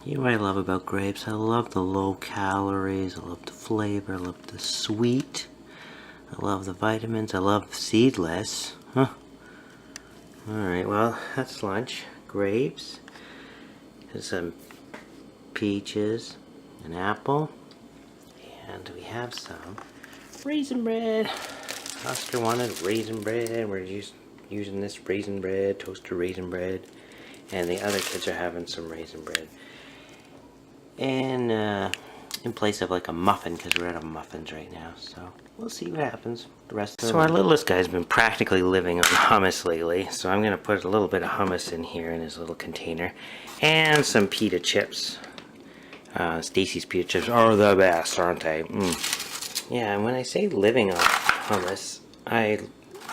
You know what I love about grapes? I love the low calories, I love the flavor, I love the sweet, I love the vitamins, I love seedless. Huh. Alright, well, that's lunch. Grapes, and some peaches, an apple, and we have some raisin bread. Oscar wanted raisin bread. We're using this raisin bread, toasted raisin bread, and the other kids are having some raisin bread. And in place of like a muffin, because we're out of muffins right now, so we'll see what happens the rest of the week. Our littlest guy's been practically living on hummus lately, so I'm going to put a little bit of hummus in here in his little container, and some pita chips. Stacy's pita chips are the best, aren't they? Yeah, and when I say living on hummus, I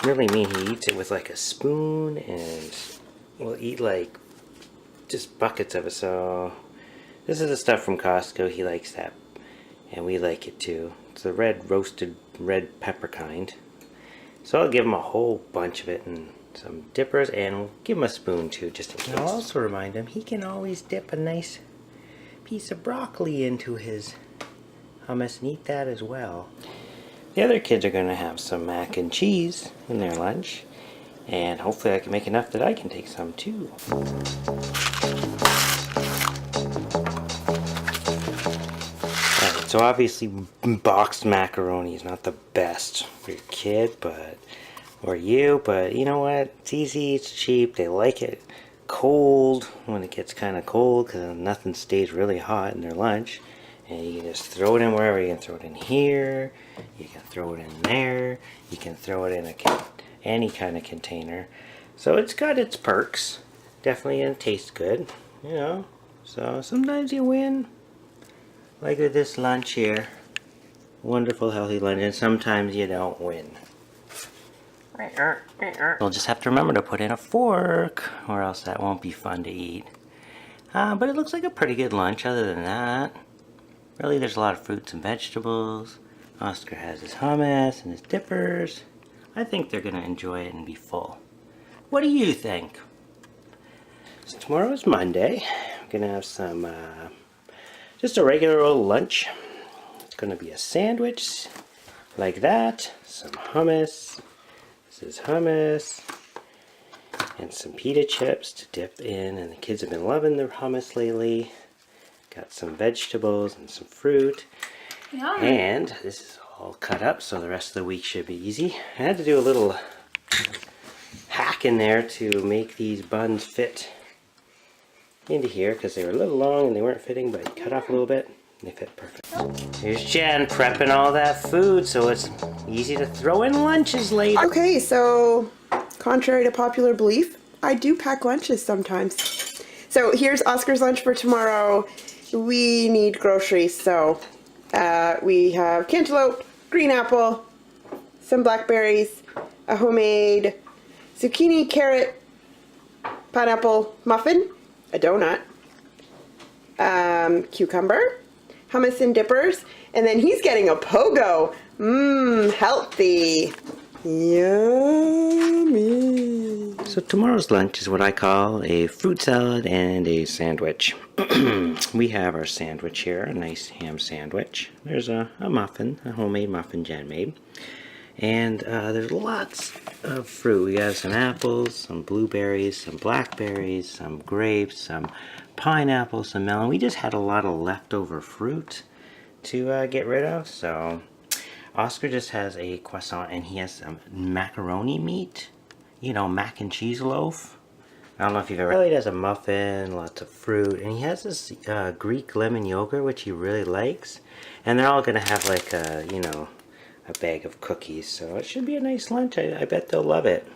really mean he eats it with like a spoon, and we'll eat like just buckets of it. So this is the stuff from Costco. He likes that, and we like it too. It's the roasted red pepper kind. So I'll give him a whole bunch of it and some dippers, and we'll give him a spoon too, just in case. And I'll also remind him he can always dip a nice piece of broccoli into his hummus and eat that as well. The other kids are going to have some mac and cheese in their lunch, and hopefully I can make enough that I can take some too. So obviously boxed macaroni is not the best for your kid, or you, but you know what? It's easy, it's cheap, they like it cold when it gets kind of cold, because nothing stays really hot in their lunch. And you can just throw it in wherever. You can throw it in here, you can throw it in there, you can throw it in any kind of container. So it's got its perks, definitely, and it tastes good, you know. So sometimes you win. Like with this lunch here, wonderful healthy lunch, and sometimes you don't win. You'll just have to remember to put in a fork, or else that won't be fun to eat. But it looks like a pretty good lunch other than that. Really, there's a lot of fruits and vegetables. Oscar has his hummus and his dippers. I think they're going to enjoy it and be full. What do you think? So tomorrow is Monday. I'm going to have some just a regular old lunch. It's going to be a sandwich like that, some hummus, this is hummus, and some pita chips to dip in, and the kids have been loving their hummus lately. Got some vegetables and some fruit. Yum. And this is all cut up, so the rest of the week should be easy. I had to do a little hack in there to make these buns fit into here, because they were a little long and they weren't fitting, but I cut off a little bit and they fit perfect. Here's Jen prepping all that food so it's easy to throw in lunches later. Okay, so contrary to popular belief, I do pack lunches sometimes. So here's Oscar's lunch for tomorrow. We need groceries, so we have cantaloupe, green apple, some blackberries, a homemade zucchini, carrot, pineapple muffin, a donut, cucumber, hummus and dippers, and then he's getting a pogo. Healthy. Yummy. So tomorrow's lunch is what I call a fruit salad and a sandwich. We have our sandwich here, a nice ham sandwich. There's a muffin, a homemade muffin Jen made. And there's lots of fruit. We have some apples, some blueberries, some blackberries, some grapes, some pineapple, some melon. We just had a lot of leftover fruit to get rid of. So Oscar just has a croissant, and he has some macaroni meat. You know, mac and cheese loaf. I don't know if you've ever... He has a muffin, lots of fruit, and he has this Greek lemon yogurt, which he really likes. And they're all going to have like a, you know, a bag of cookies, so it should be a nice lunch. I bet they'll love it.